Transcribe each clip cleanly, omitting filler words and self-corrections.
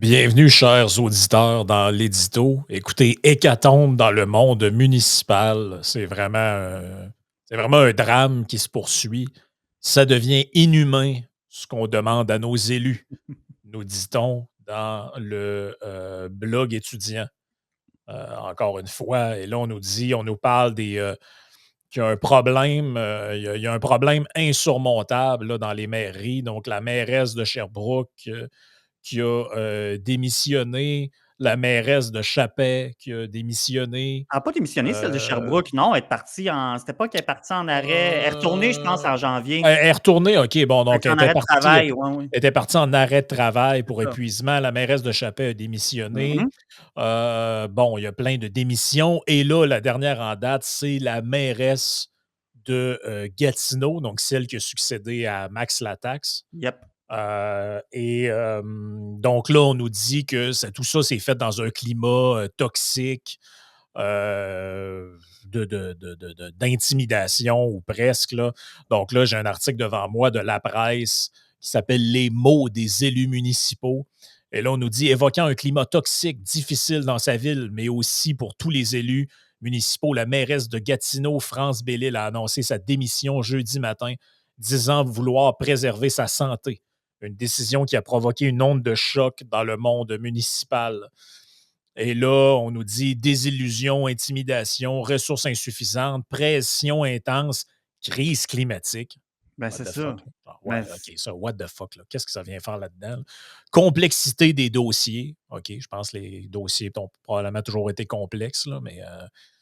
Bienvenue, chers auditeurs, dans l'édito. Écoutez, hécatombe dans le monde municipal. C'est vraiment un drame qui se poursuit. Ça devient inhumain ce qu'on demande à nos élus, nous dit-on dans le blog étudiant. Encore une fois, et là, on nous parle qu'il y a un problème, il y a un problème insurmontable là, dans les mairies. Donc, la mairesse de Sherbrooke qui a démissionné, la mairesse de Chapais qui a démissionné. Elle a pas démissionné, celle de Euh, Sherbrooke, non, elle est partie en c'était pas qu'elle est partie en arrêt, elle est retournée, je pense, euh, en elle janvier. est retournée, OK, bon, Elle donc était en arrêt de travail, ouais, ouais, elle était partie en arrêt de travail c'est pour ça. épuisement. La mairesse de Chapais a démissionné. Mmh. Bon, il y a plein de démissions. Et là, la dernière en date, c'est la mairesse de Gatineau, donc celle qui a succédé à Max Lataxe. Yep. Donc là, on nous dit que tout ça s'est fait dans un climat toxique, d'intimidation ou presque. Là. Donc là, j'ai un article devant moi de La Presse qui s'appelle Les mots des élus municipaux. Et là, on nous dit, évoquant un climat toxique difficile dans sa ville, mais aussi pour tous les élus municipaux, la mairesse de Gatineau, France Bellil, a annoncé sa démission jeudi matin, disant vouloir préserver sa santé. Une décision qui a provoqué une onde de choc dans le monde municipal. Et là, on nous dit désillusion, intimidation, ressources insuffisantes, pression intense, crise climatique. Ben, What c'est the ça. fuck? Ah ouais, Ben, OK, ça, what the fuck, là? Qu'est-ce que ça vient faire là-dedans? Là? Complexité des dossiers. OK, je pense que les dossiers ont probablement toujours été complexes, là, mais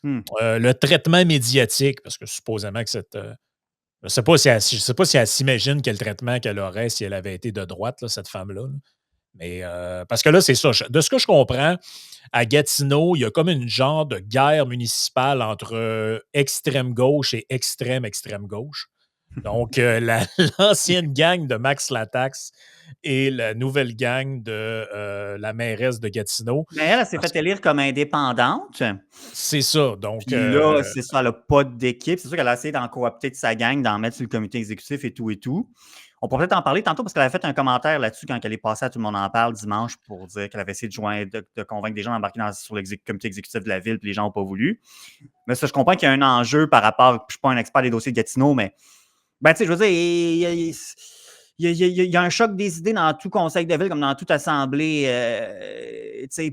mmh. le traitement médiatique, parce que supposément que je sais pas si elle s'imagine quel traitement qu'elle aurait si elle avait été de droite, là, cette femme-là. Là. Mais parce que là, c'est ça. De ce que je comprends, à Gatineau, il y a comme une genre de guerre municipale entre extrême gauche et extrême gauche. Donc, l'ancienne gang de Max Latax et la nouvelle gang de la mairesse de Gatineau. Mais elle s'est Parce fait que élire comme indépendante, c'est ça. Donc, puis là, c'est ça, elle a pas d'équipe. C'est sûr qu'elle a essayé d'en coopter de sa gang, d'en mettre sur le comité exécutif et tout et tout. On pourrait peut-être en parler tantôt parce qu'elle a fait un commentaire là-dessus quand elle est passée à Tout le monde en parle dimanche pour dire qu'elle avait essayé de convaincre des gens d'embarquer sur le comité exécutif de la ville, puis les gens n'ont pas voulu. Mais ça, je comprends qu'il y a un enjeu par rapport, je ne suis pas un expert des dossiers de Gatineau, mais ben, tu sais, je veux dire, il y a un choc des idées dans tout conseil de ville, comme dans toute assemblée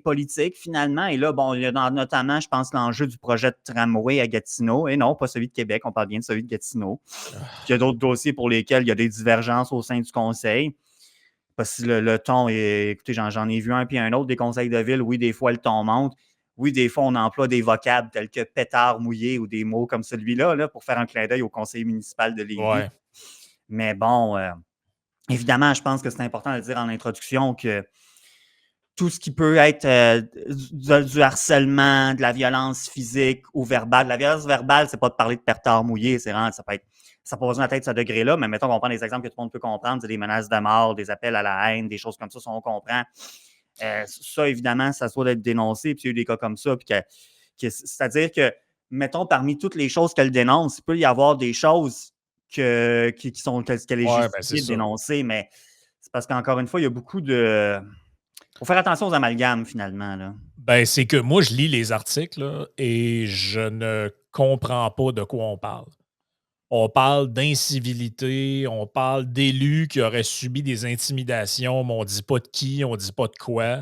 politique, finalement. Et là, bon, il y a notamment, je pense, l'enjeu du projet de tramway à Gatineau. Et non, pas celui de Québec, on parle bien de celui de Gatineau. Puis il y a d'autres dossiers pour lesquels il y a des divergences au sein du conseil. Parce que le ton est. Écoutez, j'en ai vu un puis un autre des conseils de ville. Oui, des fois, le ton monte. Oui, des fois, on emploie des vocables tels que pétard mouillé ou des mots comme celui-là là, pour faire un clin d'œil au conseil municipal de Lévis. ouais. Mais bon, évidemment, je pense que c'est important de dire en introduction que tout ce qui peut être du harcèlement, de la violence physique ou verbale. La violence verbale, c'est pas de parler de pétard mouillé, c'est vraiment, ça peut être, ça pose la tête ce degré-là, mais mettons qu'on prend des exemples que tout le monde peut comprendre, c'est des menaces de mort, des appels à la haine, des choses comme ça, on comprend. Ça, évidemment, ça doit être dénoncé, puis il y a eu des cas comme ça, puis c'est-à-dire que, mettons, parmi toutes les choses qu'elle dénonce, il peut y avoir des choses qu'elle est Ouais, ben c'est justifiée de ça. dénoncer, mais c'est parce qu'encore une fois, il y a beaucoup de. Faut faire attention aux amalgames, finalement. Là. Ben, c'est que moi, je lis les articles là, et je ne comprends pas de quoi on parle. On parle d'incivilité, on parle d'élus qui auraient subi des intimidations, mais on dit pas de qui, on dit pas de quoi.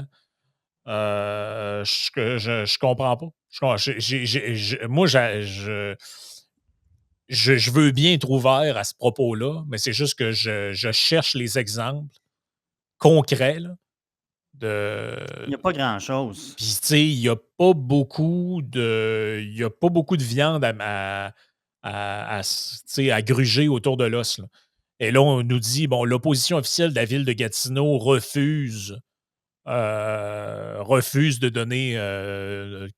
Je comprends pas. Moi, je veux bien être ouvert à ce propos-là, mais c'est juste que je cherche les exemples concrets là, Il de. n'y a pas grand-chose. Puis, tu sais, il y a pas beaucoup de viande tu sais, à gruger autour de l'os. Là. Et là, on nous dit, bon, l'opposition officielle de la ville de Gatineau refuse de donner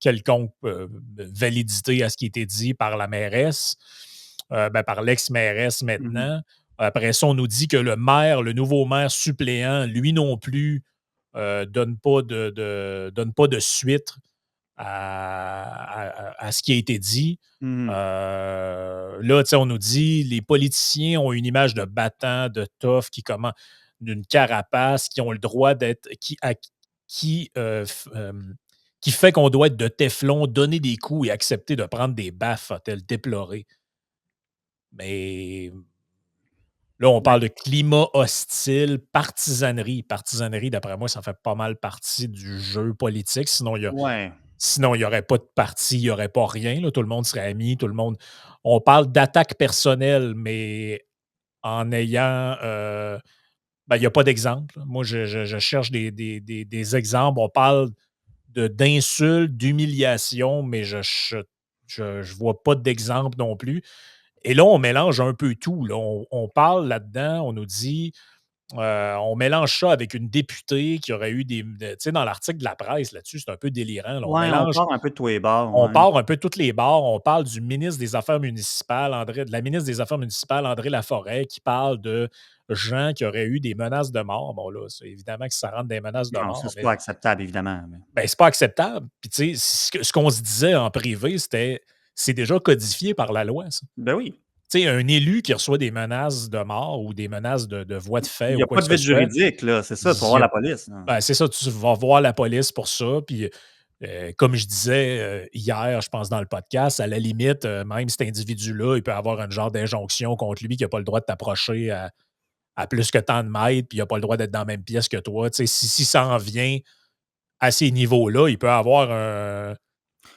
quelconque validité à ce qui a été dit par la mairesse, par l'ex-mairesse Mhm. maintenant. Après ça, on nous dit que le nouveau maire suppléant, lui non plus, donne pas de suite à ce qui a été dit. Mhm. Là, on nous dit les politiciens ont une image de battant, de tough, d'une carapace, qui ont le droit qui fait qu'on doit être de téflon, donner des coups et accepter de prendre des baffes, a-t-elle déploré. Mais là, on Ben, parle de climat hostile, partisanerie. Partisanerie, d'après moi, ça fait pas mal partie du jeu politique. ouais. Sinon, il n'y aurait pas de parti, il n'y aurait pas rien. Là. Tout le monde serait ami, tout le monde. On parle d'attaque personnelle, mais en ayant. Ben, il n'y a pas d'exemple. Moi, je cherche des exemples. On parle d'insultes, d'humiliation, mais je vois pas d'exemple non plus. Et là, on mélange un peu tout. Là. On parle là-dedans, on nous dit, on mélange ça avec une députée qui aurait eu tu sais, dans l'article de la presse là-dessus, c'est un peu délirant. Là. Ouais, on part un peu de tous les bords, On ouais. part un peu de toutes les barres. On parle du ministre des Affaires municipales, de la ministre des Affaires municipales, André Laforêt, qui parle de gens qui auraient eu des menaces de mort. Bon, là, c'est évidemment que ça rentre des menaces de Non, ça, mort, c'est mais pas acceptable, évidemment. ben, c'est pas acceptable. Puis, tu sais, ce qu'on se disait en privé, c'est déjà codifié par la loi, ça. Ben oui. Tu sais, un élu qui reçoit des menaces de mort ou des menaces de voie de Il fait y ou a quoi pas que de ce vide soit, juridique, là, c'est ça, tu vas il y voir a la police, là. ben, c'est ça, tu vas voir la police pour ça. Puis, comme je disais hier, je pense, dans le podcast, à la limite, même cet individu-là, il peut avoir un genre d'injonction contre lui qui n'a pas le droit de t'approcher à plus que tant de mètres, puis il n'a pas le droit d'être dans la même pièce que toi. Tu sais, si ça en vient à ces niveaux-là, il peut avoir un.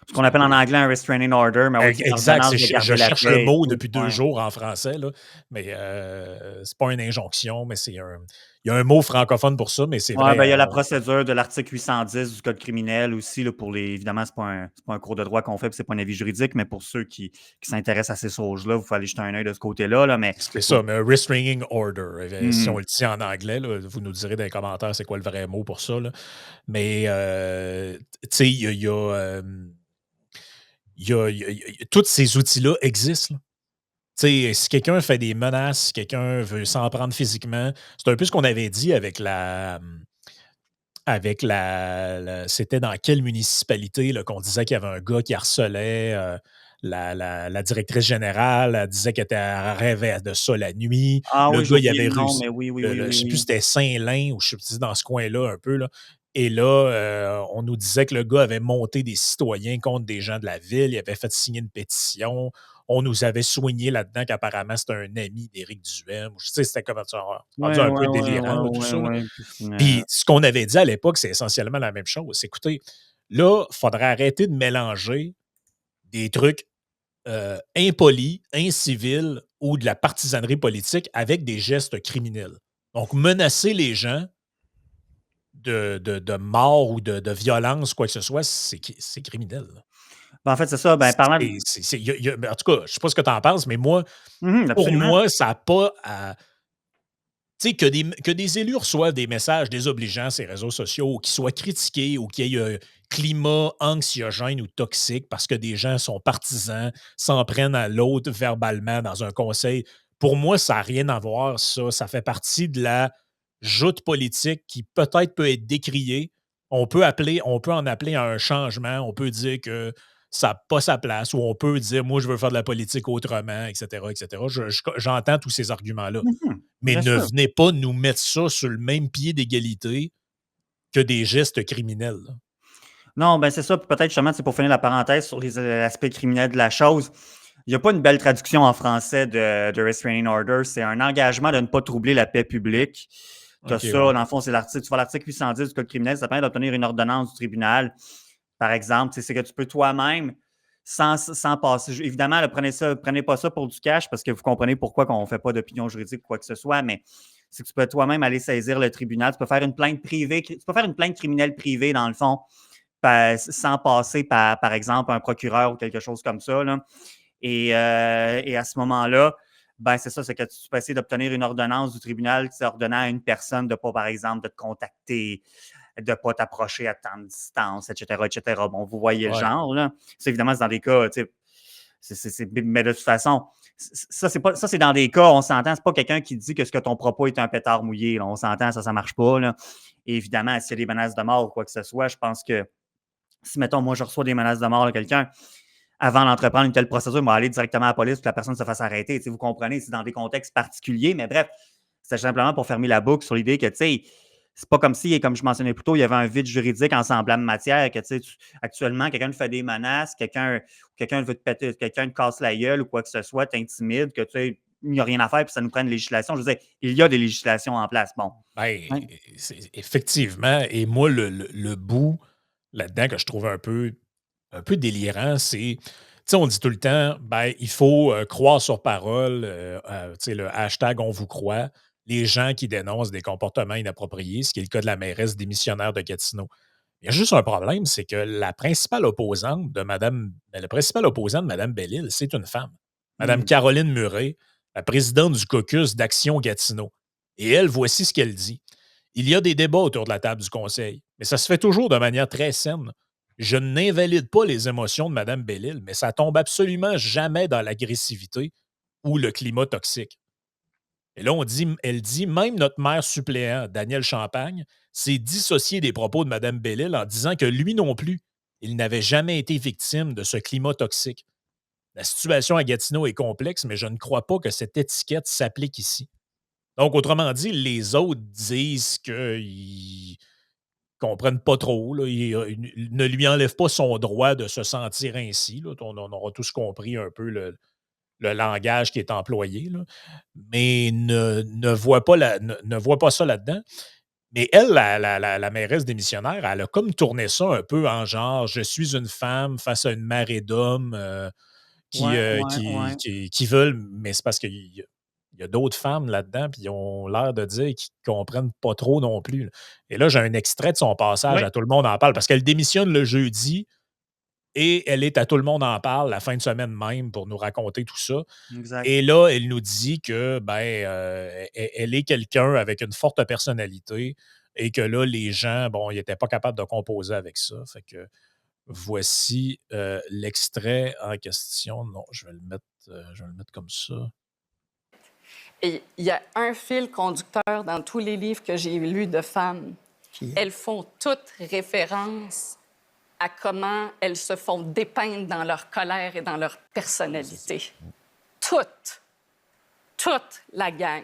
Ce qu'on appelle en anglais un restraining order, mais oui, c'est une Exact, ordonnance de je garder la cherche le paix et mot tout, depuis 2 ouais. jours en français, là, mais c'est pas une injonction, mais il y a un mot francophone pour ça, mais c'est Ouais, ben, vrai, il y a la procédure de l'article 810 du code criminel aussi, là, pour les évidemment, c'est pas un cours de droit qu'on fait, puis c'est pas un avis juridique, mais pour ceux qui s'intéressent à ces choses-là, vous pouvez aller jeter un œil de ce côté-là, là, mais c'est ça, mais un restraining order, si on mmh le dit en anglais, là, vous nous direz dans les commentaires c'est quoi le vrai mot pour ça, là. Mais, tu sais, tous ces outils-là existent, là. Tu sais, si quelqu'un fait des menaces, si quelqu'un veut s'en prendre physiquement, c'est un peu ce qu'on avait dit avec c'était dans quelle municipalité là, qu'on disait qu'il y avait un gars qui harcelait la directrice générale, elle disait qu'elle rêvait de ça la nuit. Ah Le oui, j'ai gars, il oublié avait le nom, réussi. mais oui, oui, oui, Je oui, sais plus si oui. c'était Saint-Lin ou je sais plus dans ce coin-là un peu. Là. Et là, on nous disait que le gars avait monté des citoyens contre des gens de la ville, il avait fait signer une pétition. On nous avait soigné là-dedans qu'apparemment c'était un ami d'Éric Duhem. Je sais, c'était comme ça, rendu Ouais, un ouais, peu ouais, délirant, ouais, là, tout ouais, ça. Là. ouais, puis c'est Puis ce qu'on avait dit à l'époque, c'est essentiellement la même chose. C'est, écoutez, là, il faudrait arrêter de mélanger des trucs impolis, incivils ou de la partisanerie politique avec des gestes criminels. Donc, menacer les gens de mort ou de violence, quoi que ce soit, c'est criminel. Là. ben, en fait, c'est ça, ben, parlant de Ben, en tout cas, je ne sais pas ce que tu en penses, mais moi, pour absolument. moi, ça n'a pas à. Tu sais, que des élus reçoivent des messages désobligeants sur les réseaux sociaux, ou qu'ils soient critiqués, ou qu'il y ait un climat anxiogène ou toxique parce que des gens sont partisans, s'en prennent à l'autre verbalement dans un conseil. Pour moi, ça n'a rien à voir, ça. Ça fait partie de la joute politique qui peut-être peut être décriée. On peut en appeler à un changement. On peut dire que ça n'a pas sa place, ou on peut dire, moi, je veux faire de la politique autrement, etc., etc. J'entends tous ces arguments-là. Mais Bien ne sûr. venez pas nous mettre ça sur le même pied d'égalité que des gestes criminels, là. Non, ben, c'est ça, puis peut-être justement, c'est pour finir la parenthèse sur l'aspect criminel de la chose. Il y a pas une belle traduction en français de restraining order. C'est un engagement de ne pas troubler la paix publique. Tu as OK, ça, ouais. dans le fond, c'est l'article, tu vois l'article 810 du Code criminel, ça permet d'obtenir une ordonnance du tribunal. Par exemple, c'est que tu peux toi-même, sans passer. Évidemment, là, prenez pas ça pour du cash parce que vous comprenez pourquoi on ne fait pas d'opinion juridique ou quoi que ce soit, mais c'est que tu peux toi-même aller saisir le tribunal. Tu peux faire une plainte privée, tu peux faire une plainte criminelle privée, dans le fond, sans passer par exemple, un procureur ou quelque chose comme ça. Là. Et à ce moment-là, ben c'est ça, c'est que tu peux essayer d'obtenir une ordonnance du tribunal ordonnant à une personne de ne pas, par exemple, de te contacter, de ne pas t'approcher à tant de distance, etc., etc. Bon, vous voyez le Ouais. genre, là. C'est évidemment, c'est dans des cas, tu sais, mais de toute façon, ça, c'est dans des cas, on s'entend, c'est pas quelqu'un qui dit que ce que ton propos est un pétard mouillé, là. On s'entend, ça marche pas, là. Et évidemment, s'il y a des menaces de mort ou quoi que ce soit, je pense que si, mettons, moi, je reçois des menaces de mort de quelqu'un, avant d'entreprendre une telle procédure, il va aller directement à la police pour que la personne se fasse arrêter. Tu sais, vous comprenez, c'est dans des contextes particuliers, mais bref, c'est simplement pour fermer la boucle sur l'idée que, tu sais, c'est pas comme si, comme je mentionnais plus tôt, il y avait un vide juridique en semblable matière, que actuellement, quelqu'un te fait des menaces, quelqu'un veut te péter, quelqu'un te casse la gueule ou quoi que ce soit, t'intimide, que il n'y a rien à faire, puis ça nous prend une législation. Je veux dire, il y a des législations en place. Bon. Ben, Ouais. effectivement. Et moi, le bout là-dedans que je trouve un peu délirant, c'est, tu sais, on dit tout le temps, ben, il faut croire sur parole, tu sais, le hashtag on vous croit, les gens qui dénoncent des comportements inappropriés, ce qui est le cas de la mairesse démissionnaire de Gatineau. Il y a juste un problème, c'est que la principale opposante de Mme, le principal opposant de Mme Bellil, c'est une femme. Mme Mhm. Caroline Murray, la présidente du caucus d'Action Gatineau. Et elle, voici ce qu'elle dit. Il y a des débats autour de la table du conseil, mais ça se fait toujours de manière très saine. Je n'invalide pas les émotions de Mme Bellil, mais ça tombe absolument jamais dans l'agressivité ou le climat toxique. Et là, elle dit, même notre maire suppléant, Daniel Champagne, s'est dissocié des propos de Mme Bellil en disant que lui non plus, il n'avait jamais été victime de ce climat toxique. La situation à Gatineau est complexe, mais je ne crois pas que cette étiquette s'applique ici. Donc, autrement dit, les autres disent qu'ils comprennent pas trop. Là, ils ne lui enlèvent pas son droit de se sentir ainsi. Là. On aura tous compris un peu le langage qui est employé, là, mais ne voit pas, ne voit pas ça là-dedans. Mais elle, la mairesse démissionnaire, elle a comme tourné ça un peu en genre je suis une femme face à une marée d'hommes Ouais, ouais, ouais. qui veulent, mais c'est parce qu'il y a d'autres femmes là-dedans, puis ils ont l'air de dire qu'ils ne comprennent pas trop non plus. Là. Et là, j'ai un extrait de son passage Oui, à Tout le monde en parle, parce qu'elle démissionne le jeudi et elle est à Tout le monde en parle la fin de semaine même pour nous raconter tout ça. exact. Et là, elle nous dit que ben, elle est quelqu'un avec une forte personnalité et que là, les gens, bon, ils n'étaient pas capables de composer avec ça. Fait que voici l'extrait en question. Non, je vais le mettre comme ça. Et il y a un fil conducteur dans tous les livres que j'ai lus de femmes. Elles font toutes référence à comment elles se font dépeindre dans leur colère et dans leur personnalité. Toute. Toute la gang.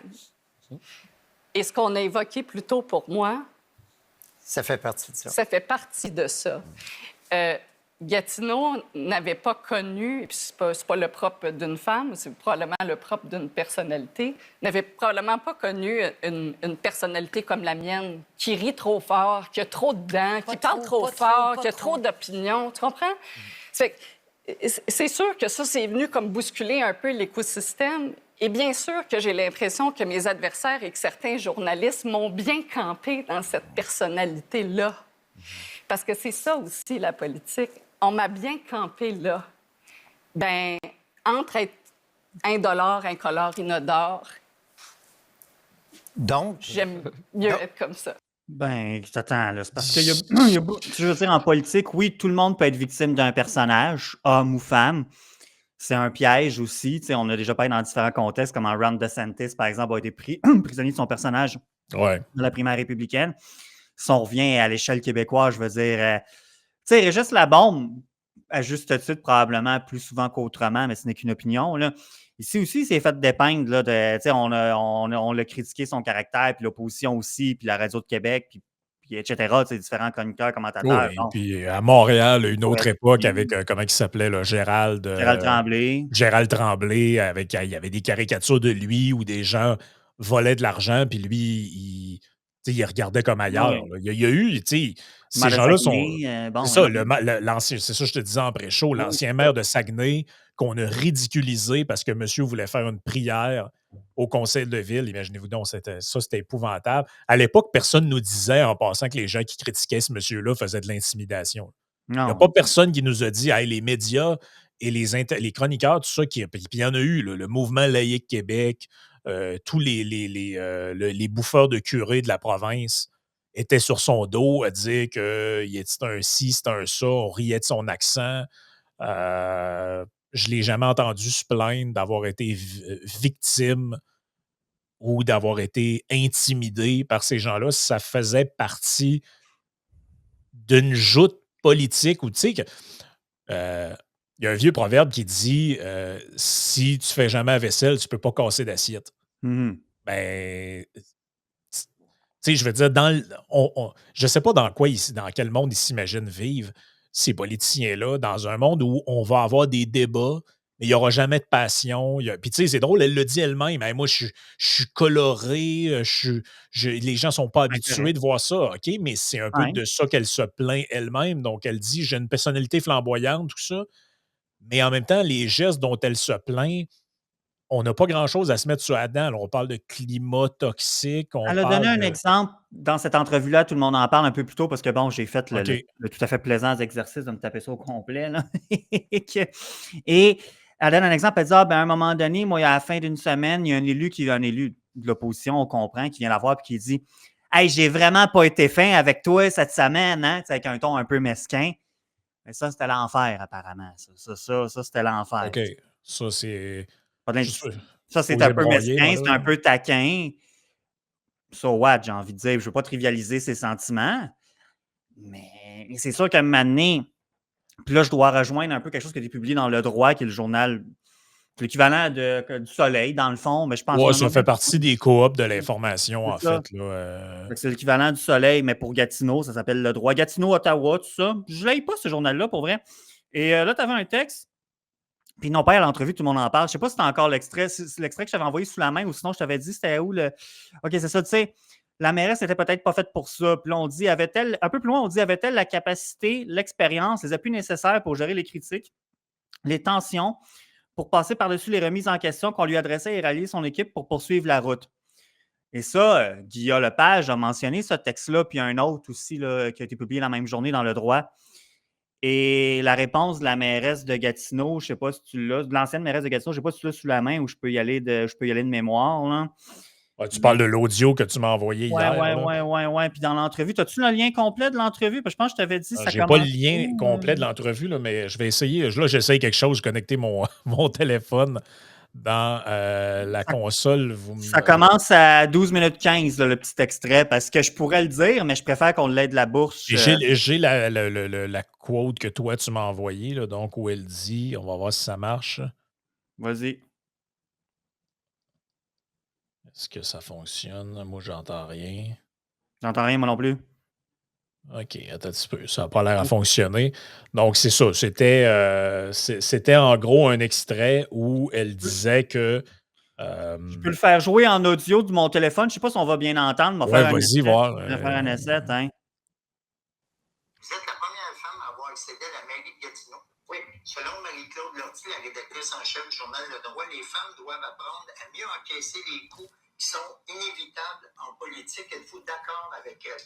Et ce qu'on a évoqué plus tôt pour moi, Ça fait partie de ça. ça fait partie de ça. Gatineau n'avait pas connu, et puis c'est pas le propre d'une femme, c'est probablement le propre d'une personnalité, n'avait probablement pas connu une personnalité comme la mienne, qui rit trop fort, qui a trop de dents, qui parle trop fort, qui a trop d'opinions, tu comprends? C'est sûr que ça, c'est venu comme bousculer un peu l'écosystème. Et bien sûr que j'ai l'impression que mes adversaires et que certains journalistes m'ont bien campé dans cette personnalité-là. Parce que c'est ça aussi, la politique. On m'a bien campé là. Ben, entre être indolore, incolore, inodore, Donc, j'aime mieux être comme ça. Ben, t'attends, là. C'est parce qu'il y a, je veux dire, en politique, oui, tout le monde peut être victime d'un personnage, homme ou femme. C'est un piège aussi. Tu sais, on a déjà parlé dans différents contextes, comme Ron DeSantis, par exemple, a été pris prisonnier de son personnage Ouais. de la primaire républicaine. Si on revient à l'échelle québécoise, je veux dire, tu sais, Régis Labombe, à juste titre, probablement plus souvent qu'autrement, mais ce n'est qu'une opinion, là. Ici aussi, il s'est fait dépeindre, là, tu sais, on l'a critiqué son caractère, puis l'opposition aussi, puis la Radio de Québec, puis etc., tu sais, différents chroniqueurs, commentateurs. Oui, Bon, puis à Montréal, une ouais, autre époque avec, comment il s'appelait, là, Gérald Tremblay. Gérald Tremblay, avec, il y avait des caricatures de lui où des gens volaient de l'argent, puis lui, tu sais, il regardait comme ailleurs. Oui. Là. Il y a eu, tu sais, ces Maire de gens-là sont. Saguenay, C'est bon, ça, oui, l'ancien, c'est ça que je te disais en pré-show, oui, l'ancien c'est ça. maire de Saguenay qu'on a ridiculisé parce que monsieur voulait faire une prière au conseil de ville. Imaginez-vous donc, c'était épouvantable. À l'époque, personne ne nous disait en passant que les gens qui critiquaient ce monsieur-là faisaient de l'intimidation. Il n'y a Non. pas personne qui nous a dit, hey, les médias et les chroniqueurs, tout ça, puis il y en a eu, là, le mouvement laïque Québec, tous les bouffeurs de curés de la province étaient sur son dos à dire que c'était un ci, c'était un ça, on riait de son accent. Je ne l'ai jamais entendu se plaindre d'avoir été victime ou d'avoir été intimidé par ces gens-là. Ça faisait partie d'une joute politique où, tu sais, il y a un vieux proverbe qui dit si tu fais jamais la vaisselle, tu peux pas casser d'assiette. Mhm. Ben, sais, je veux dire, je ne sais pas dans quel monde ils s'imaginent vivre, ces politiciens-là, dans un monde où on va avoir des débats, mais il n'y aura jamais de passion. Puis, tu sais, c'est drôle, elle le dit elle-même. Hey, moi, je suis coloré, les gens ne sont pas habitués Intérêt. de voir ça. OK, mais c'est un peu Ouais. de ça qu'elle se plaint elle-même. Donc, elle dit j'ai une personnalité flamboyante, tout ça. Mais en même temps, les gestes dont elle se plaint, on n'a pas grand-chose à se mettre sur la dent. Là, on parle de climat toxique, on Elle a donné parle un de. exemple dans cette entrevue-là, tout le monde en parle un peu plus tôt parce que bon, j'ai fait le OK. le tout à fait plaisant exercice de me taper ça au complet là et elle donne un exemple, elle dit: «Ah ben, à un moment donné, moi, à la fin d'une semaine, il y a un élu de l'opposition, on comprend, qui vient la voir puis qui dit: "Hey, j'ai vraiment pas été fin avec toi cette semaine, hein?" Tu sais, avec un ton un peu mesquin. Mais ça, c'était l'enfer apparemment, ça, c'était l'enfer. OK. Ça, c'est Pas de juste Ça, c'est un poser peu broyer, moi, mesquin, c'est un là. peu taquin. So what, j'ai envie de dire, je veux pas trivialiser ses sentiments, mais c'est sûr qu'à un moment donné, puis là, je dois rejoindre un peu quelque chose qui a été publié dans Le Droit, qui est le journal, c'est l'équivalent du Soleil, dans le fond, mais je pense Ouais, non, non, ça fait partie des coops de l'information, c'est en ça. fait, là. Fait que c'est l'équivalent du Soleil, mais pour Gatineau, ça s'appelle Le Droit. Gatineau, Ottawa, tout ça. Je l'ai pas, ce journal-là, pour vrai. Et là, tu avais un texte, puis non pas à l'entrevue, tout le monde en parle. Je sais pas si c'était encore l'extrait, c'est l'extrait que je t'avais envoyé sous la main ou sinon je t'avais dit c'était où le. OK, c'est ça, tu sais. La mairesse n'était peut-être pas faite pour ça. Puis là, on dit, avait-elle, un peu plus loin, on dit, avait-elle la capacité, l'expérience, les appuis nécessaires pour gérer les critiques, les tensions, pour passer par-dessus les remises en question qu'on lui adressait et rallier son équipe pour poursuivre la route. Et ça, Guillaume Lepage a mentionné ce texte-là, puis un autre aussi là, qui a été publié la même journée dans Le Droit. Et la réponse de la mairesse de Gatineau, je ne sais pas si tu l'as, de l'ancienne mairesse de Gatineau, je ne sais pas si tu l'as sous la main ou je peux y aller de mémoire. Là. Ouais, tu parles Mais de l'audio que tu m'as envoyé ouais, hier, ouais, là. ouais, ouais, ouais. Puis dans l'entrevue, as-tu le lien complet de l'entrevue? Parce que je pense que je t'avais dit, ça J'ai pas le commence lien où? complet de l'entrevue, là, mais je vais essayer. Là, j'essaye quelque chose, connecter mon, mon téléphone dans la Ça, console. ça commence à 12 minutes 15, là, le petit extrait, parce que je pourrais le dire, mais je préfère qu'on l'aide de la bourse. Et j'ai la quote que toi, tu m'as envoyée, là, donc où elle dit, on va voir si ça marche. Vas-y. Est-ce que ça fonctionne? Moi, j'entends rien. J'entends rien, moi non plus. OK, attends un petit peu. Ça n'a pas l'air à fonctionner. Donc, c'est ça. C'était en gros un extrait où elle disait que. Je peux le faire jouer en audio de mon téléphone. Je ne sais pas si on va bien entendre. On va Ouais, faire un vas-y, essai. voir. Je vais faire un essai, hein. Vous êtes la première femme à avoir accédé à la mairie de Gatineau. Oui. Selon Marie-Claude Lortie, la rédactrice en chef du journal Le Droit, les femmes doivent apprendre à mieux encaisser les coups qui sont inévitables en politique. Êtes-vous d'accord avec elle?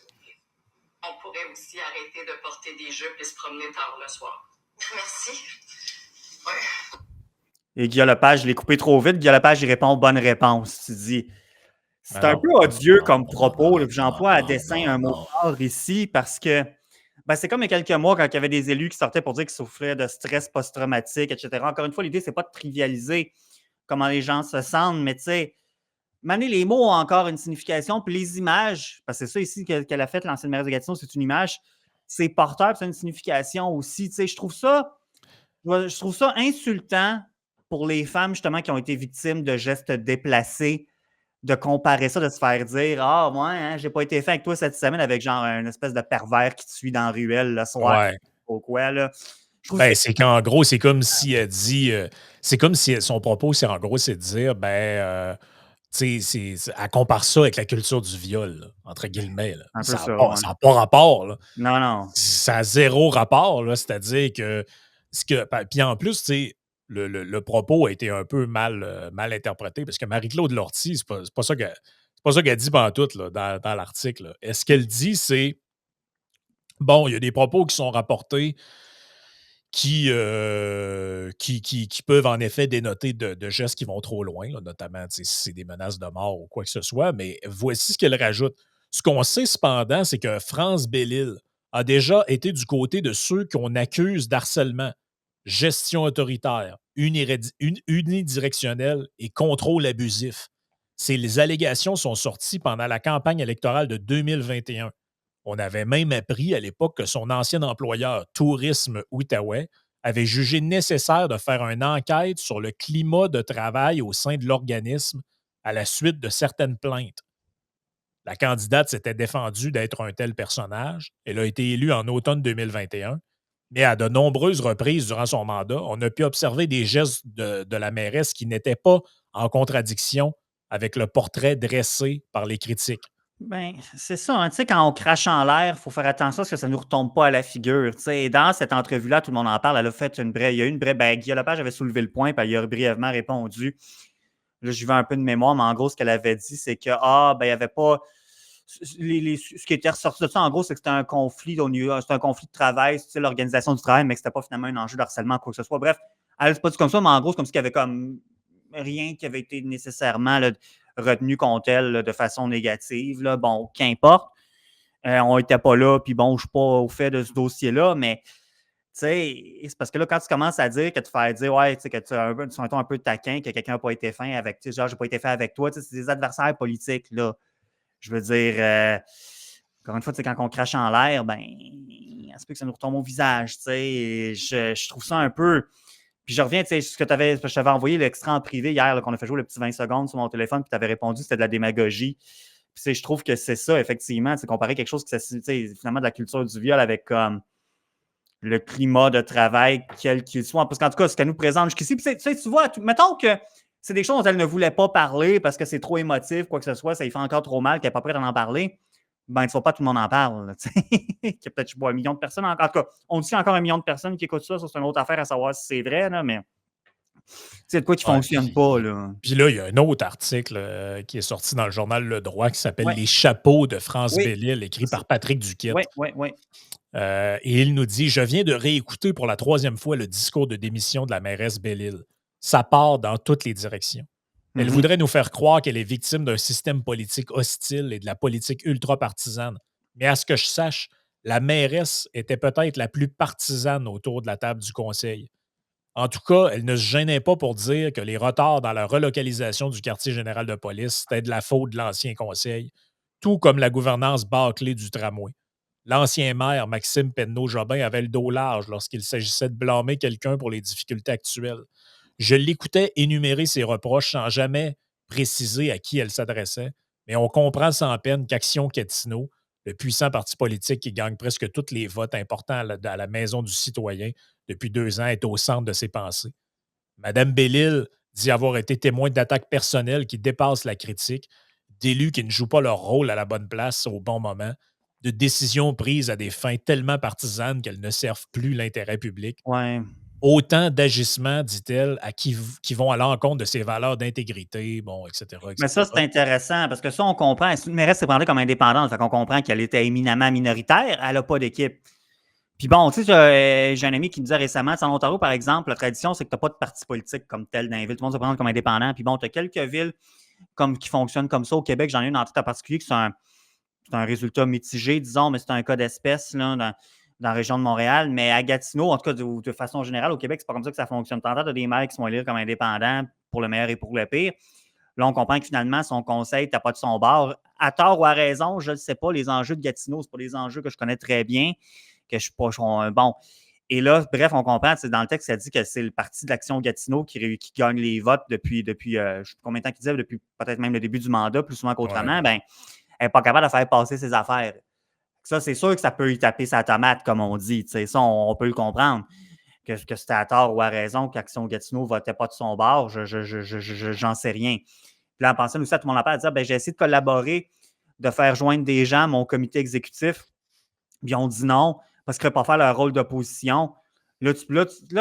On pourrait aussi arrêter de porter des jupes et se promener tard le soir. Merci. Ouais. Et Guillaume Lepage, je l'ai coupé trop vite. Guillaume Lepage, il répond bonne réponse. Tu dis. C'est Ah un non, peu non, odieux non, comme non, propos. non, non, J'emploie à non, dessein non, un mot non. fort ici parce que ben, c'est comme il y a quelques mois quand il y avait des élus qui sortaient pour dire qu'ils souffraient de stress post-traumatique, etc. Encore une fois, l'idée, c'est pas de trivialiser comment les gens se sentent, mais tu sais, Mané, les mots ont encore une signification, puis les images, parce que c'est ça ici qu'elle a fait, l'ancienne mairesse de Gatineau, c'est une image, c'est porteur, puis c'est une signification aussi. Tu sais, je trouve ça insultant pour les femmes, justement, qui ont été victimes de gestes déplacés, de comparer ça, de se faire dire Ah, moi, hein, j'ai pas été fait avec toi cette semaine avec genre une espèce de pervers qui te suit dans la ruelle le soir Ouais. ou quoi. Là. Je trouve que Ben, c'est qu'en gros, c'est comme si elle dit. C'est comme si son propos, c'est en gros, c'est de dire, tu sais, elle compare ça avec la culture du viol, là, entre guillemets. Là. c'est un peu Ça n'a ça. pas, Ouais. ça a pas rapport, là. Non, non. Ça a zéro rapport, là. C'est-à-dire que. Puis en plus, tu sais, le propos a été un peu mal interprété parce que Marie-Claude Lortie, c'est pas ça qu'elle dit pantoute là, dans l'article. Là. Et ce qu'elle dit, c'est bon, il y a des propos qui sont rapportés qui peuvent en effet dénoter de gestes qui vont trop loin, là, notamment si c'est des menaces de mort ou quoi que ce soit. Mais voici ce qu'elle rajoute. Ce qu'on sait cependant, c'est que France Bellil a déjà été du côté de ceux qu'on accuse d'harcèlement, gestion autoritaire, unidirectionnelle et contrôle abusif. Ces allégations sont sorties pendant la campagne électorale de 2021. On avait même appris à l'époque que son ancien employeur, Tourisme Outaouais, avait jugé nécessaire de faire une enquête sur le climat de travail au sein de l'organisme à la suite de certaines plaintes. La candidate s'était défendue d'être un tel personnage. Elle a été élue en automne 2021. Mais à de nombreuses reprises durant son mandat, on a pu observer des gestes de la mairesse qui n'étaient pas en contradiction avec le portrait dressé par les critiques. Ben, c'est ça, hein, tu sais, quand on crache en l'air, il faut faire attention à ce que ça ne nous retombe pas à la figure. Tu sais. Et dans cette entrevue-là, tout le monde en parle. Elle a fait il y a eu une brève. Ben, Guy Lepage avait soulevé le point, puis il a brièvement répondu. Là, j'y vais un peu de mémoire, mais en gros, ce qu'elle avait dit, c'est que, il n'y avait pas. Ce qui était ressorti de ça, en gros, c'est que c'était un conflit c'était un conflit de travail, tu sais, l'organisation du travail, mais que c'était pas finalement un enjeu de harcèlement, quoi que ce soit. Bref, elle n'a pas dit comme ça, mais en gros, c'est comme s'il y avait comme rien qui avait été nécessairement là, retenu contre elle là, de façon négative. Là. Bon, qu'importe. On n'était pas là, puis bon, je ne suis pas au fait de ce dossier-là, mais tu sais, c'est parce que là, quand tu commences à dire que tu fais dire, ouais, tu sais, que tu es un peu taquin, que quelqu'un n'a pas été fin avec, tu sais, genre, j'ai pas été fin avec toi, tu sais, c'est des adversaires politiques, là. Je veux dire, encore une fois, tu sais, quand on crache en l'air, ben, ça se peut que ça nous retombe au visage, tu sais, et je trouve ça un peu. Puis je reviens, tu sais, je t'avais envoyé l'extrait en privé hier, là, qu'on a fait jouer le petit 20 secondes sur mon téléphone, puis tu avais répondu que c'était de la démagogie. Puis, tu sais, je trouve que c'est ça, effectivement, c'est comparer quelque chose qui, tu sais, finalement, de la culture du viol avec comme le climat de travail, quel qu'il soit. Parce qu'en tout cas, ce qu'elle nous présente jusqu'ici, puis tu vois, mettons que c'est des choses dont elle ne voulait pas parler parce que c'est trop émotif, quoi que ce soit, ça lui fait encore trop mal qu'elle n'est pas prête à en parler. Ben, il ne faut pas que tout le monde en parle. Il y a peut-être 1 million de personnes. En tout cas, on dit encore 1 million de personnes qui écoutent ça. Ça, c'est une autre affaire à savoir si c'est vrai, là, mais c'est de quoi qui ne fonctionne pas. Là. Puis là, il y a un autre article qui est sorti dans le journal Le Droit qui s'appelle Ouais. Les chapeaux de France Oui. Bellil, écrit par Patrick Duquette. Oui. Et il nous dit: Je viens de réécouter pour la 3e fois le discours de démission de la mairesse Bellil. Ça part dans toutes les directions. Elle voudrait nous faire croire qu'elle est victime d'un système politique hostile et de la politique ultra-partisane. Mais à ce que je sache, la mairesse était peut-être la plus partisane autour de la table du conseil. En tout cas, elle ne se gênait pas pour dire que les retards dans la relocalisation du quartier général de police, c'était de la faute de l'ancien conseil, tout comme la gouvernance bâclée du tramway. L'ancien maire, Maxime Penneau-Jobin, avait le dos large lorsqu'il s'agissait de blâmer quelqu'un pour les difficultés actuelles. Je l'écoutais énumérer ses reproches sans jamais préciser à qui elle s'adressait, mais on comprend sans peine qu'Action Gatineau, le puissant parti politique qui gagne presque tous les votes importants à la Maison du citoyen depuis 2 ans, est au centre de ses pensées. Madame Bellil dit avoir été témoin d'attaques personnelles qui dépassent la critique, d'élus qui ne jouent pas leur rôle à la bonne place au bon moment, de décisions prises à des fins tellement partisanes qu'elles ne servent plus l'intérêt public. Ouais. Autant d'agissements, dit-elle, qui vont à l'encontre de ses valeurs d'intégrité, bon, etc., etc. Mais ça, c'est intéressant parce que ça, on comprend. Une mairesse s'est présentée comme indépendante, fait qu'on comprend qu'elle était éminemment minoritaire. Elle n'a pas d'équipe. Puis bon, tu sais, j'ai un ami qui me disait récemment, en Ontario, par exemple, la tradition, c'est que tu n'as pas de parti politique comme tel dans les villes. Tout le monde se présente comme indépendant. Puis bon, tu as quelques villes qui fonctionnent comme ça. Au Québec, j'en ai une en tête en particulier qui c'est un résultat mitigé, disons, mais c'est un cas d'espèce là, dans la région de Montréal. Mais à Gatineau, en tout cas, de façon générale, au Québec, c'est pas comme ça que ça fonctionne. Tu as des maires qui sont élus comme indépendants pour le meilleur et pour le pire. Là, on comprend que finalement, son conseil, tu n'as pas de son bord. À tort ou à raison, je ne sais pas, les enjeux de Gatineau, ce pas des enjeux que je connais très bien, que je suis pas bon. Et là, bref, on comprend, dans le texte, ça dit que c'est le parti d'Action Gatineau qui gagne les votes depuis je ne sais pas combien de temps qu'il disait, depuis peut-être même le début du mandat, plus souvent qu'autrement, ben, elle n'est pas capable de faire passer ses affaires. Ça, c'est sûr que ça peut y taper sa tomate, comme on dit. Ça, on peut le comprendre. Que c'était à tort ou à raison qu'Action Gatineau ne votait pas de son bord, j'en sais rien. Puis là, en pensant aussi à tout le monde en parle, à dire, j'ai essayé de collaborer, de faire joindre des gens à mon comité exécutif. Puis on dit non, parce qu'ils ne pas faire leur rôle d'opposition. Là,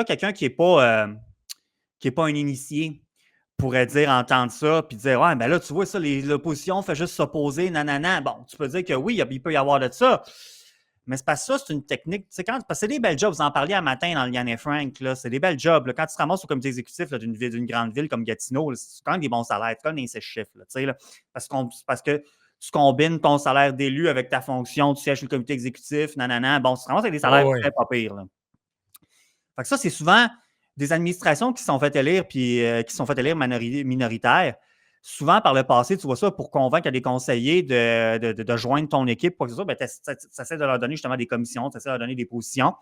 quelqu'un qui n'est pas un initié pourrait entendre ça, puis dire, ouais, ben là, tu vois ça, l'opposition fait juste s'opposer, nanana. Bon, tu peux dire que oui, il peut y avoir de ça. Mais c'est parce que ça, c'est une technique. Parce que c'est des belles jobs. Vous en parliez un matin dans le Yann et Frank. Là, c'est des belles jobs. Là. Quand tu te ramasses au comité exécutif d'une grande ville comme Gatineau, là, c'est quand même des bons salaires. C'est quand même des 6 chiffres. Là, parce que tu combines ton salaire d'élu avec ta fonction, tu sièges sur le comité exécutif, nanana. Bon, tu te ramasses avec des salaires très pas pires. Là. Fait que ça, c'est souvent des administrations qui sont faites élire puis qui sont faites élire minoritaires. Souvent, par le passé, tu vois ça, pour convaincre des conseillers de joindre ton équipe, quoi que ce soit, ben, tu essaies de leur donner justement des commissions, tu essaies de leur donner des positions.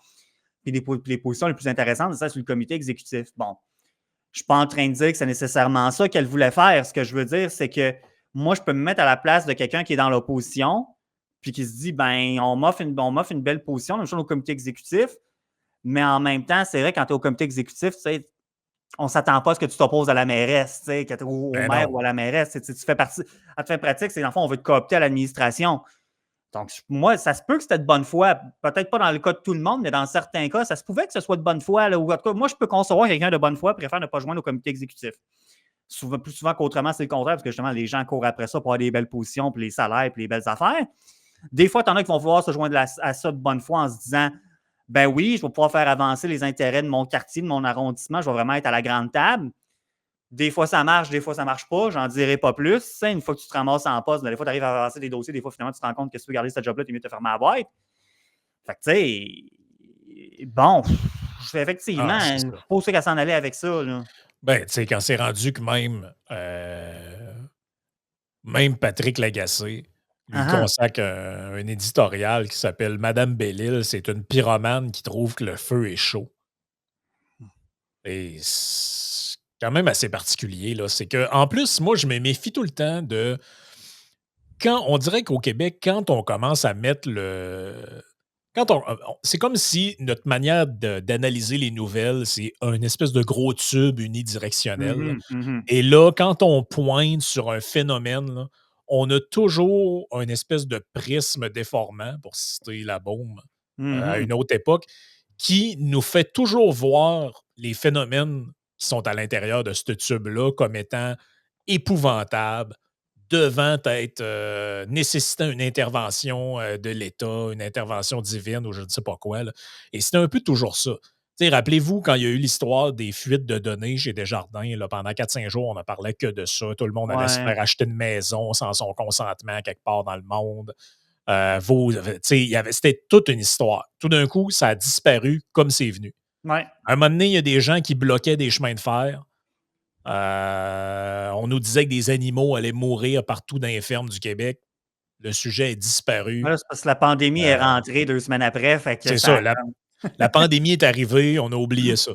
Puis les positions les plus intéressantes, c'est ça, sur le comité exécutif. Bon, je ne suis pas en train de dire que c'est nécessairement ça qu'elle voulait faire. Ce que je veux dire, c'est que moi, je peux me mettre à la place de quelqu'un qui est dans l'opposition, puis qui se dit, ben, on m'offre une belle position, même chose au comité exécutif, mais en même temps, c'est vrai, quand tu es au comité exécutif, tu sais, on ne s'attend pas à ce que tu t'opposes à la mairesse, tu sais, au Ben maire ou non. à la mairesse. Tu fais partie, à fin pratique, c'est dans le fond, on veut te coopter à l'administration. Donc, moi, ça se peut que c'était de bonne foi. Peut-être pas dans le cas de tout le monde, mais dans certains cas, ça se pouvait que ce soit de bonne foi. Là, ou en tout cas, moi, je peux concevoir quelqu'un de bonne foi préfère ne pas joindre au comité exécutif. Plus souvent qu'autrement, c'est le contraire, parce que justement, les gens courent après ça pour avoir des belles positions, puis les salaires, puis les belles affaires. Des fois, tu en as qui vont vouloir se joindre à ça de bonne foi en se disant, ben oui, je vais pouvoir faire avancer les intérêts de mon quartier, de mon arrondissement, je vais vraiment être à la grande table. Des fois, ça marche, des fois, ça marche pas. J'en dirai pas plus. Une fois que tu te ramasses en poste, des fois, tu arrives à avancer des dossiers. Des fois, finalement, tu te rends compte que si tu veux garder ce job-là, tu es mieux de te fermer à la boîte. Fait que, tu sais, bon, Ah, effectivement, c'est je ça. pense qu'elle s'en allait avec ça. Là. Ben, tu sais, quand c'est rendu que même Patrick Lagacé lui Ah, consacre un éditorial qui s'appelle Madame Bellil, c'est une pyromane qui trouve que le feu est chaud. Et c'est quand même assez particulier, là. C'est que, en plus, moi, je me méfie tout le temps de. Quand on dirait qu'au Québec, quand on commence à mettre le. C'est comme si notre manière d'analyser les nouvelles, c'est un espèce de gros tube unidirectionnel. mhm, mhm, Et là, quand on pointe sur un phénomène, là, on a toujours un espèce de prisme déformant, pour citer la Baume, à mhm, une autre époque, qui nous fait toujours voir les phénomènes qui sont à l'intérieur de ce tube-là comme étant épouvantables, devant être nécessitant une intervention de l'État, une intervention divine ou je ne sais pas quoi. Là. Et c'est un peu toujours ça. Rappelez-vous, quand il y a eu l'histoire des fuites de données chez Desjardins, là, pendant 4-5 jours, on ne parlait que de ça. Tout le monde allait se ouais. faire acheter une maison sans son consentement quelque part dans le monde. C'était toute une histoire. Tout d'un coup, ça a disparu comme c'est venu. Ouais. À un moment donné, il y a des gens qui bloquaient des chemins de fer. On nous disait que des animaux allaient mourir partout dans les fermes du Québec. Le sujet est disparu. Là, c'est parce que la pandémie est Euh, rentrée 2 semaines après, fait que c'est ça ça. a La pandémie est arrivée, on a oublié ça.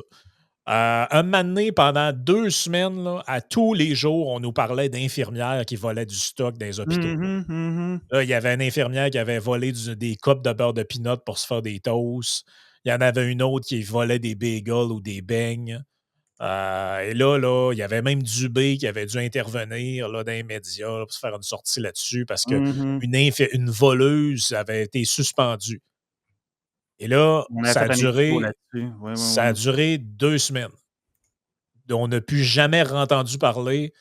Un moment donné, pendant 2 semaines, là, à tous les jours, on nous parlait d'infirmières qui volaient du stock dans les hôpitaux. Mhm, mhm. Là, il y avait une infirmière qui avait volé des copes de beurre de pinot pour se faire des toasts. Il y en avait une autre qui volait des bagels ou des beignes. Et là, il y avait même Dubé qui avait dû intervenir là, dans les médias là, pour se faire une sortie là-dessus parce qu'Mmh.une voleuse avait été suspendue. Et là, On avait fait un édito là-dessus. Oui, oui, ça a oui. duré 2 semaines. On n'a plus jamais entendu parler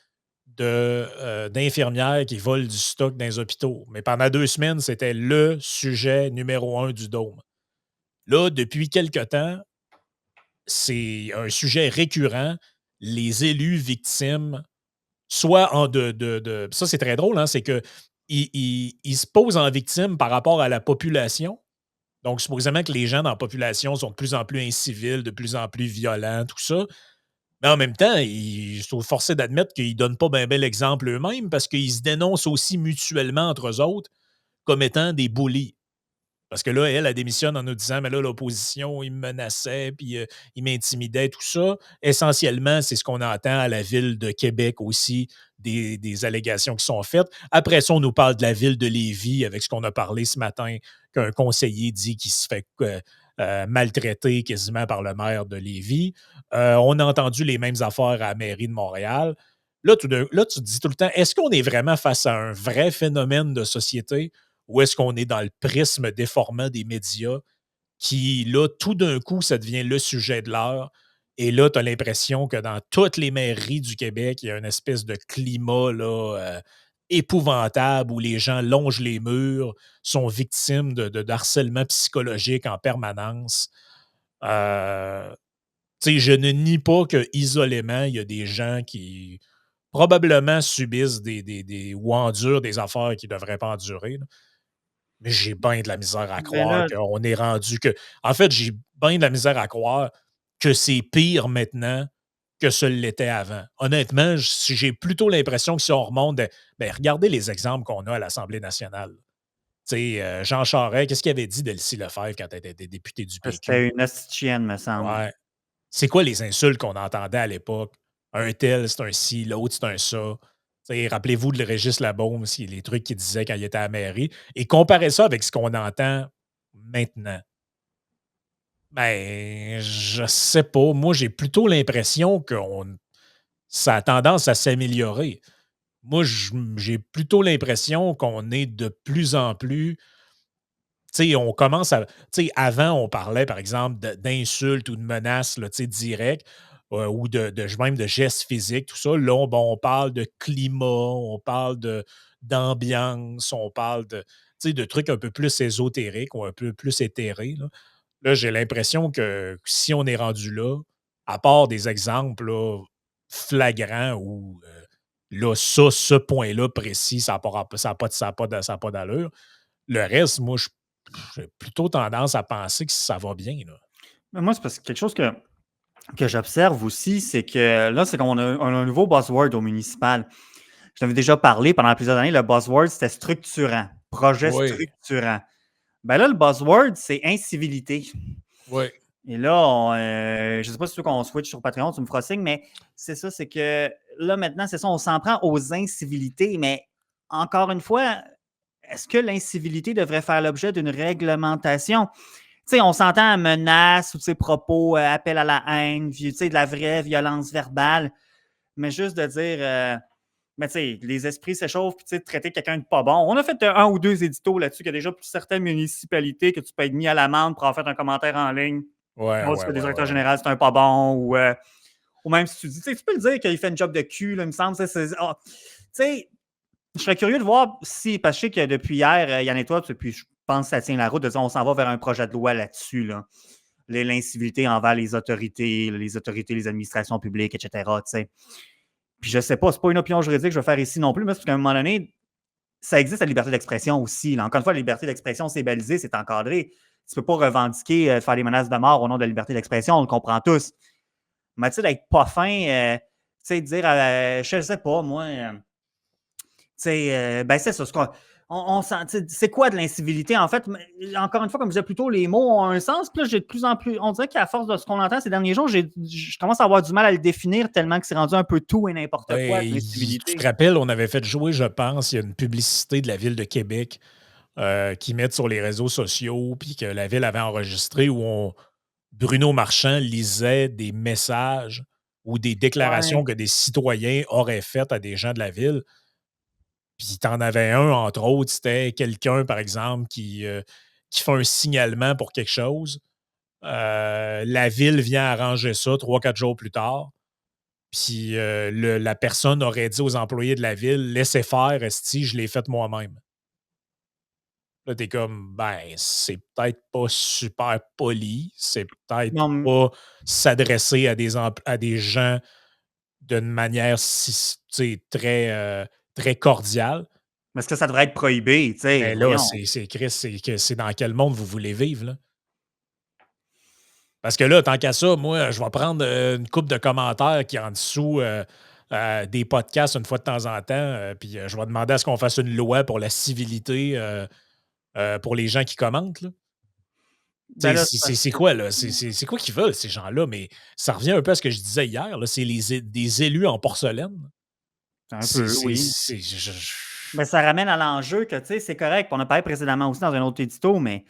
d'infirmières qui volent du stock dans les hôpitaux. Mais pendant 2 semaines, c'était le sujet numéro un du Dôme. Là, depuis quelque temps, c'est un sujet récurrent. Les élus victimes, soit en ça, c'est très drôle, hein, c'est qu'ils ils se posent en victime par rapport à la population. Donc, supposément que les gens dans la population sont de plus en plus incivils, de plus en plus violents, tout ça. Mais en même temps, ils sont forcés d'admettre qu'ils ne donnent pas bien bel exemple eux-mêmes parce qu'ils se dénoncent aussi mutuellement entre eux autres comme étant des bullies. Parce que là, elle démissionne en nous disant, mais là, l'opposition, il me menaçait, puis il m'intimidait, tout ça. Essentiellement, c'est ce qu'on entend à la ville de Québec aussi, des allégations qui sont faites. Après ça, on nous parle de la ville de Lévis, avec ce qu'on a parlé ce matin, qu'un conseiller dit qu'il se fait maltraiter quasiment par le maire de Lévis. On a entendu les mêmes affaires à la mairie de Montréal. Là, tu te dis tout le temps, est-ce qu'on est vraiment face à un vrai phénomène de société? Ou est-ce qu'on est dans le prisme déformant des médias qui, là, tout d'un coup, ça devient le sujet de l'heure. Et là, tu as l'impression que dans toutes les mairies du Québec, il y a une espèce de climat là, épouvantable où les gens longent les murs, sont victimes de harcèlement psychologique en permanence. Euh, je ne nie pas qu'isolément, il y a des gens qui probablement subissent ou endurent des affaires qu'ils ne devraient pas endurer. Là. Mais j'ai bien de la misère à Mais croire là, qu'on est rendu que. En fait, j'ai bien de la misère à croire que c'est pire maintenant que ce l'était avant. Honnêtement, j'ai plutôt l'impression que si on remonte, regardez les exemples qu'on a à l'Assemblée nationale. Tu sais, Jean Charest, qu'est-ce qu'il avait dit d'Elsie Lefebvre quand elle était députée du PQ? c'était une hostie de chienne, me semble. Ouais. C'est quoi les insultes qu'on entendait à l'époque? Un tel, c'est un ci, l'autre, c'est un ça. Rappelez-vous de Régis Labaume, les trucs qu'il disait quand il était à la mairie, et comparez ça avec ce qu'on entend maintenant. Ben, je sais pas. Moi, j'ai plutôt l'impression que ça a tendance à s'améliorer. Moi, j'ai plutôt l'impression qu'on est de plus en plus. On commence à. Avant, on parlait, par exemple, d'insultes ou de menaces là, directes ou même de gestes physiques, tout ça. Là, on parle de climat, on parle d'ambiance, on parle de trucs un peu plus ésotériques ou un peu plus éthérés. Là, j'ai l'impression que si on est rendu là, à part des exemples là, flagrants où là, ce point-là précis, ça n'a pas d'allure. Le reste, moi, j'ai plutôt tendance à penser que ça va bien. Là. Mais moi, c'est parce que quelque chose que j'observe aussi, c'est que là, c'est qu'on a un nouveau buzzword au municipal. Je t'avais déjà parlé pendant plusieurs années, le buzzword, c'était structurant, projet Oui, structurant. Ben là, le buzzword, c'est incivilité. oui. Et là, je ne sais pas si tu veux qu'on switch sur Patreon, tu me feras signe, mais c'est ça, c'est que là, maintenant, c'est ça, on s'en prend aux incivilités, mais encore une fois, est-ce que l'incivilité devrait faire l'objet d'une réglementation? Tu sais, on s'entend à menaces ou propos, appel à la haine, de la vraie violence verbale, mais juste de dire, mais tu sais, les esprits s'échauffent, puis de traiter quelqu'un de pas bon. On a fait un ou deux éditos là-dessus, qu'il y a déjà plus certaines municipalités que tu peux être mis à l'amende pour avoir fait un commentaire en ligne. Ouais, Oh, ouais, que le ouais, directeur ouais. général, c'est un pas bon, ou même si tu dis, tu sais, tu peux le dire qu'il fait une job de cul, là, il me semble. Tu sais, je serais curieux de voir si, parce que je sais que depuis hier, Yann et toi, puis je pense que ça tient la route, de dire on s'en va vers un projet de loi là-dessus, là. L'incivilité envers les autorités, les administrations publiques, etc. Tu sais. Puis je sais pas, c'est pas une opinion juridique que je vais faire ici non plus, mais parce qu'à un moment donné, ça existe la liberté d'expression aussi. Là. Encore une fois, la liberté d'expression, c'est balisé, c'est encadré. Tu peux pas revendiquer faire des menaces de mort au nom de la liberté d'expression, on le comprend tous. Mais tu sais, d'être pas fin, tu sais, de dire, je sais pas, moi, ben c'est ça. C'est quoi de l'incivilité? En fait, encore une fois, comme je disais plus tôt, les mots ont un sens. Puis là, j'ai de plus en plus. On dirait qu'à force de ce qu'on entend ces derniers jours, je commence à avoir du mal à le définir tellement que c'est rendu un peu tout et n'importe quoi de Ben, l'incivilité. tu te rappelles, on avait fait jouer, je pense, il y a une publicité de la Ville de Québec qui mettent sur les réseaux sociaux, puis que la Ville avait enregistré où Bruno Marchand lisait des messages ou des déclarations Ouais. que des citoyens auraient faites à des gens de la Ville. Puis tu en avais un, entre autres, c'était quelqu'un, par exemple, qui fait un signalement pour quelque chose. La ville vient arranger ça 3-4 jours plus tard. Puis la personne aurait dit aux employés de la ville, laissez faire, esti, je l'ai fait moi-même. Là, t'es comme, ben, c'est peut-être pas super poli, c'est peut-être Non, pas s'adresser à des gens d'une manière très cordiale. mais est-ce que ça devrait être prohibé? Tu sais, Mais là, voyons. Chris, c'est dans quel monde vous voulez vivre, là? Parce que là, tant qu'à ça, moi, je vais prendre une couple de commentaires qui est en dessous des podcasts une fois de temps en temps, puis je vais demander à ce qu'on fasse une loi pour la civilité pour les gens qui commentent, là. Ben là, C'est quoi, là? C'est quoi qu'ils veulent, ces gens-là? Mais ça revient un peu à ce que je disais hier, là. C'est des élus en porcelaine. un peu, oui. Je- Mais ça ramène à l'enjeu que, tu sais, c'est correct. On a parlé précédemment aussi dans un autre édito, mais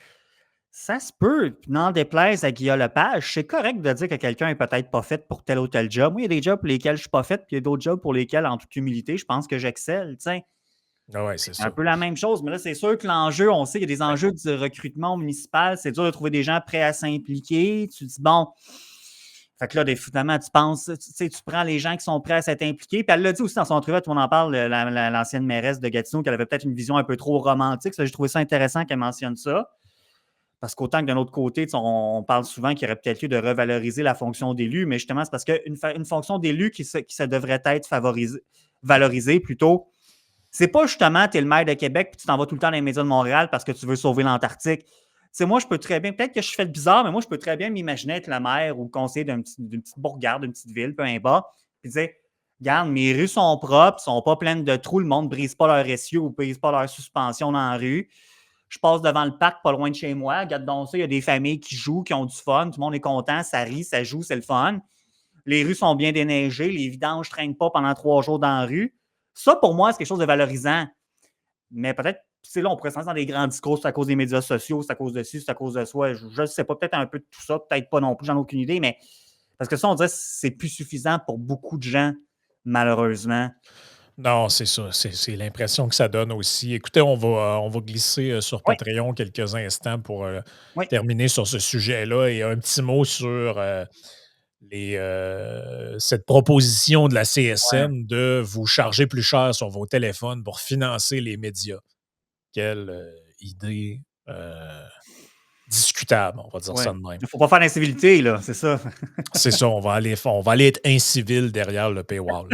ça se peut. N'en déplaise à Guillaume Lepage, c'est correct de dire que quelqu'un est peut-être pas fait pour tel ou tel job. Moi, il y a des jobs pour lesquels je suis pas fait, puis il y a d'autres jobs pour lesquels, en toute humilité, je pense que j'excelle, tu sais. Ah ouais, c'est C'est un ça. peu la même chose, mais là, c'est sûr que l'enjeu, on sait qu'il y a des enjeux de recrutement municipal. C'est dur de trouver des gens prêts à s'impliquer. Tu dis, bon, fait que là, finalement, tu penses, tu sais, tu prends les gens qui sont prêts à s'être impliqués. Puis elle l'a dit aussi dans son entrevue, tout le monde en parle, l'ancienne mairesse de Gatineau, qu'elle avait peut-être une vision un peu trop romantique. Ça, j'ai trouvé ça intéressant qu'elle mentionne ça. Parce qu'autant que d'un autre côté, on parle souvent qu'il y aurait peut-être lieu de revaloriser la fonction d'élu, mais justement, c'est parce qu'une fonction d'élu qui se devrait être valorisée plutôt, c'est pas justement, tu es le maire de Québec puis tu t'en vas tout le temps dans les médias de Montréal parce que tu veux sauver l'Antarctique. Tu sais, moi, je peux très bien, peut-être que je fais le bizarre, mais moi, je peux très bien m'imaginer être le maire ou le conseiller d'une petite bourgade, d'une petite ville, peu importe, puis dire, regarde, mes rues sont propres, sont pas pleines de trous, le monde ne brise pas leur essieu ou ne brise pas leur suspension dans la rue. Je passe devant le parc pas loin de chez moi, regarde donc ça, il y a des familles qui jouent, qui ont du fun, tout le monde est content, ça rit, ça joue, c'est le fun. Les rues sont bien déneigées, les vidanges ne traînent pas pendant 3 jours dans la rue. Ça, pour moi, c'est quelque chose de valorisant. Mais peut-être, c'est là, on pourrait se lancer dans des grands discours, c'est à cause des médias sociaux, c'est à cause de ci, c'est à cause de soi. Je ne sais pas, peut-être un peu de tout ça, peut-être pas non plus, j'en ai aucune idée, mais parce que ça, on dirait que c'est plus suffisant pour beaucoup de gens, malheureusement. Non, c'est ça. C'est l'impression que ça donne aussi. Écoutez, on va glisser sur Oui, Patreon quelques instants pour oui, terminer sur ce sujet-là et un petit mot sur cette proposition de la ouais. CSN de vous charger plus cher sur vos téléphones pour financer les médias. Quelle idée discutable, on va dire ça Ouais. de même. Il ne faut pas faire d'incivilité, là, c'est ça. C'est ça, on va aller être incivil derrière le paywall.